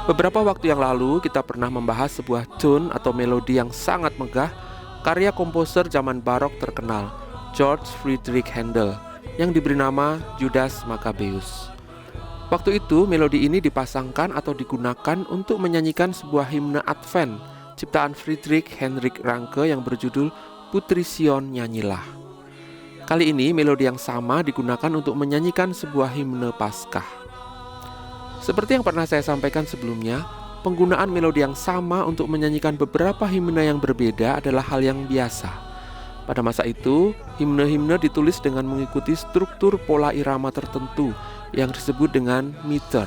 Beberapa waktu yang lalu kita pernah membahas sebuah tune atau melodi yang sangat megah, karya komposer zaman barok terkenal, George Friedrich Handel, yang diberi nama Judas Maccabeus. Waktu itu melodi ini dipasangkan atau digunakan untuk menyanyikan sebuah himne Advent ciptaan Friedrich Heinrich Ranke yang berjudul Putri Sion Nyanyilah. Kali ini melodi yang sama digunakan untuk menyanyikan sebuah himne Paskah. Seperti yang pernah saya sampaikan sebelumnya, penggunaan melodi yang sama untuk menyanyikan beberapa himne yang berbeda adalah hal yang biasa. Pada masa itu, himne-himne ditulis dengan mengikuti struktur pola irama tertentu yang disebut dengan meter.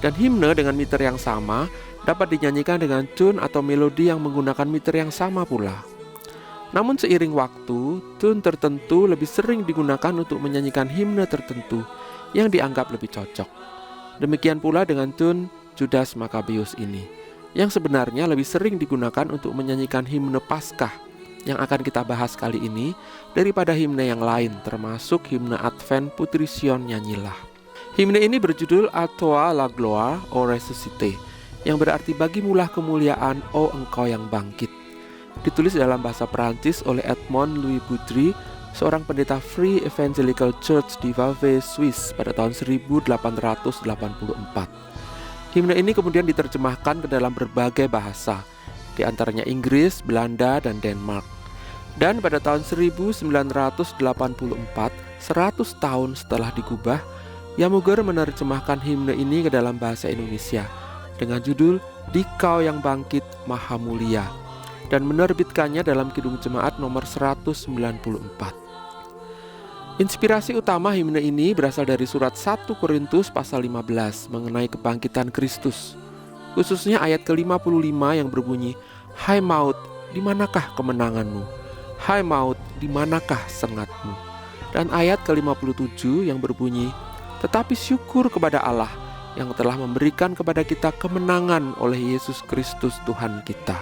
Dan himne dengan meter yang sama dapat dinyanyikan dengan tune atau melodi yang menggunakan meter yang sama pula. Namun seiring waktu, tune tertentu lebih sering digunakan untuk menyanyikan himne tertentu yang dianggap lebih cocok. Demikian pula dengan tune Judas Maccabeus ini, yang sebenarnya lebih sering digunakan untuk menyanyikan himne Paskah yang akan kita bahas kali ini daripada himne yang lain, termasuk himne Advent Putri Sion Nyanyilah. Himne ini berjudul A toi la gloire o ressuscité, yang berarti bagimulah kemuliaan, o engkau yang bangkit. Ditulis dalam bahasa Perancis oleh Edmond Louis Boudry, seorang pendeta Free Evangelical Church di Vevey, Swiss pada tahun 1884. Himne ini kemudian diterjemahkan ke dalam berbagai bahasa, di antaranya Inggris, Belanda, dan Denmark. Dan pada tahun 1984, 100 tahun setelah digubah, Yamuger menerjemahkan himne ini ke dalam bahasa Indonesia dengan judul Dikau yang Bangkit Maha Mulia, dan menerbitkannya dalam Kidung Jemaat nomor 194. Inspirasi utama himne ini berasal dari surat 1 Korintus pasal 15 mengenai kebangkitan Kristus, khususnya ayat ke-55 yang berbunyi, Hai maut, di manakah kemenanganmu? Hai maut, di manakah sengatmu? Dan ayat ke-57 yang berbunyi, Tetapi syukur kepada Allah yang telah memberikan kepada kita kemenangan oleh Yesus Kristus Tuhan kita.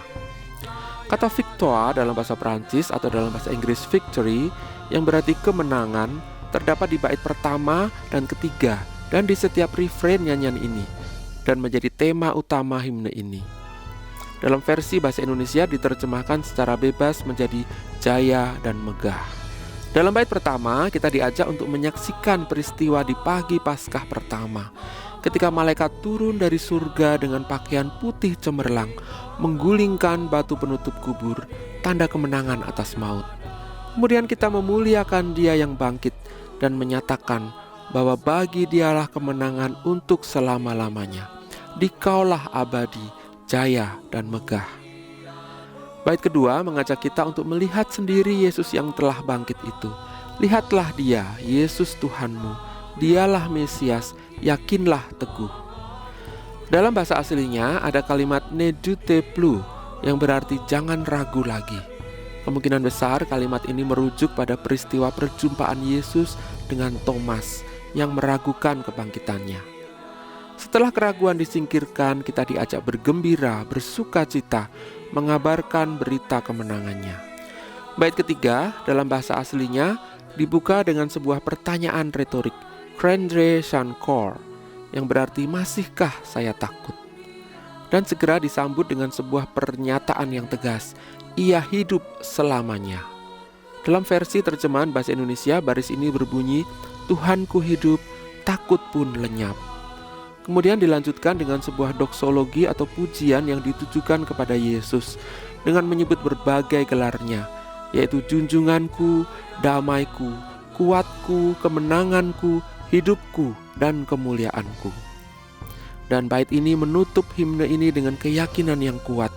Kata victoire dalam bahasa Perancis atau dalam bahasa Inggris victory, yang berarti kemenangan, terdapat di bait pertama dan ketiga dan di setiap refrain nyanyian ini, dan menjadi tema utama himne ini. Dalam versi bahasa Indonesia diterjemahkan secara bebas menjadi jaya dan megah. Dalam bait pertama kita diajak untuk menyaksikan peristiwa di pagi Paskah pertama, ketika malaikat turun dari surga dengan pakaian putih cemerlang, menggulingkan batu penutup kubur, tanda kemenangan atas maut. Kemudian kita memuliakan Dia yang bangkit dan menyatakan bahwa bagi Dialah kemenangan untuk selama-lamanya. Dikaulah abadi, jaya dan megah. Bait kedua mengajak kita untuk melihat sendiri Yesus yang telah bangkit itu. Lihatlah Dia, Yesus Tuhanmu, Dialah Mesias, yakinlah teguh. Dalam bahasa aslinya ada kalimat ne doute plus yang berarti jangan ragu lagi. Kemungkinan besar kalimat ini merujuk pada peristiwa perjumpaan Yesus dengan Thomas yang meragukan kebangkitannya. Setelah keraguan disingkirkan, kita diajak bergembira, bersukacita, mengabarkan berita kemenangannya. Bait ketiga dalam bahasa aslinya dibuka dengan sebuah pertanyaan retorik, Crendre Shankor, yang berarti masihkah saya takut? Dan segera disambut dengan sebuah pernyataan yang tegas, Ia hidup selamanya. Dalam versi terjemahan bahasa Indonesia, baris ini berbunyi, Tuhanku hidup, takut pun lenyap. Kemudian dilanjutkan dengan sebuah doksologi atau pujian yang ditujukan kepada Yesus dengan menyebut berbagai gelarnya, yaitu junjunganku, damaiku, kuatku, kemenanganku, hidupku, dan kemuliaanku. Dan bait ini menutup himne ini dengan keyakinan yang kuat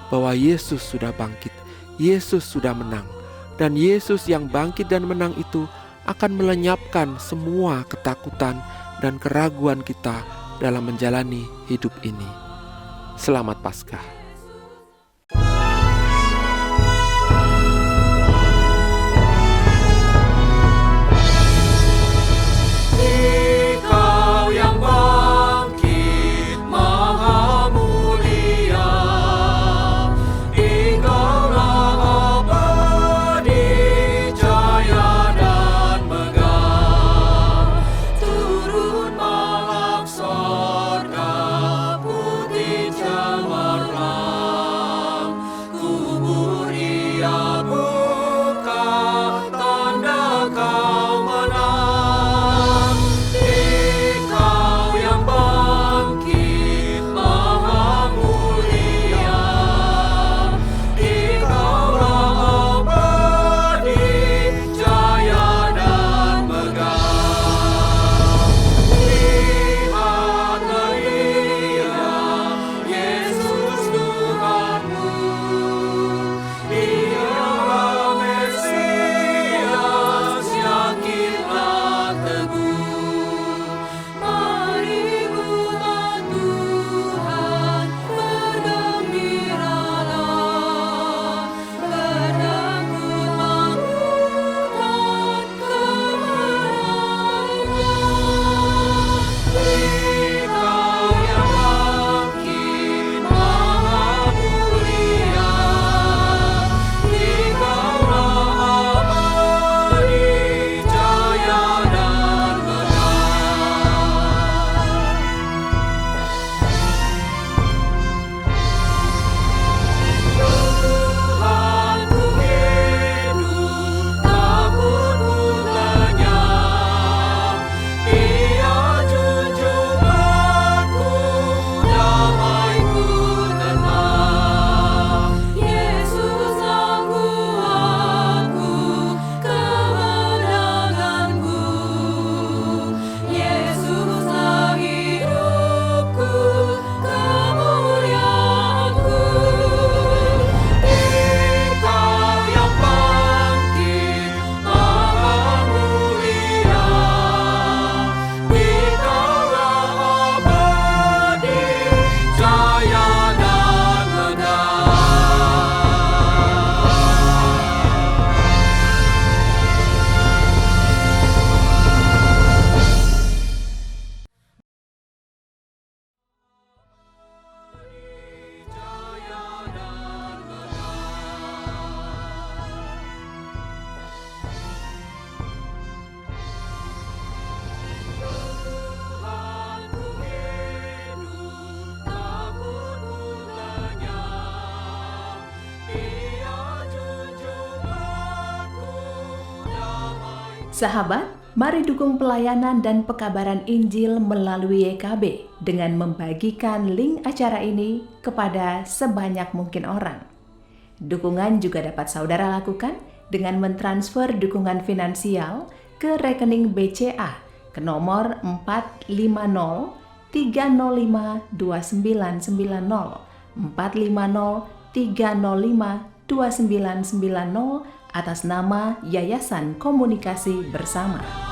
bahwa Yesus sudah bangkit, Yesus sudah menang, dan Yesus yang bangkit dan menang itu akan melenyapkan semua ketakutan dan keraguan kita dalam menjalani hidup ini. Selamat Paskah. Putih Sahabat, mari dukung pelayanan dan pekabaran Injil melalui YKB dengan membagikan link acara ini kepada sebanyak mungkin orang. Dukungan juga dapat saudara lakukan dengan mentransfer dukungan finansial ke rekening BCA ke nomor 450 305 2990 450 305 2990 atas nama Yayasan Komunikasi Bersama.